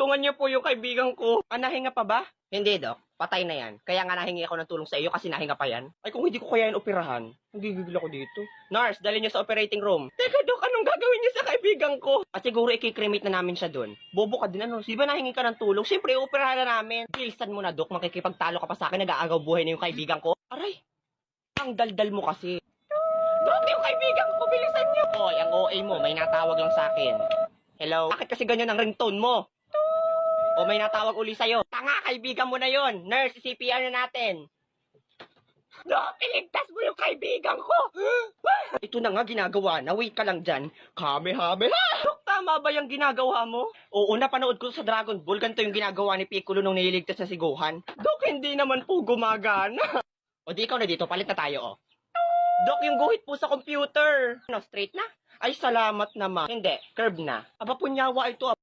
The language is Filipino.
tulungan niyo po yung kaibigan ko. Nahinga pa ba? Hindi, Dok. Patay na yan. Kaya nga nahingi ako ng tulong sa iyo kasi nahinga pa yan. Ay, kung hindi ko kaya yan operahan, nagigigil ako dito. Nurse, dali niyo sa operating room. Teka, Dok, anong gagawin niyo sa kaibigan ko? At siguro ikikremate na namin siya doon. Bobo ka din, ano? Di ba nahingi ka ng tulong? Siyempre, operahan na namin. Bilisan mo na, Dok. Makikipagtalo ka pa sa akin. Nag-aagaw buhay na yung kaibigan ko. Aray, ang daldal mo kasi. Dok, yung kaibigan ko, bilisan niyo. Hoy, ang OA mo, may natawag lang sa akin. Hello? Bakit kasi ganyan ang ringtone mo? O may natawag uli sa'yo. Tanga, kaibigan mo na yon. Nurse, CPR na natin. Dok, iligtas mo yung kaibigan ko. Ito na nga ginagawa na. Wait ka lang dyan. Kamehameha! Dok, tama ba yung ginagawa mo? Oo, napanood ko sa Dragon Ball. Ganito yung ginagawa ni Piccolo nung nililigtas na si Gohan. Dok, hindi naman po gumagana. O di ikaw na dito, palit na tayo, oh. Dok, yung guhit po sa computer. Ano, straight na? Ay, salamat naman. Hindi, curve na. Aba, punyawa ito.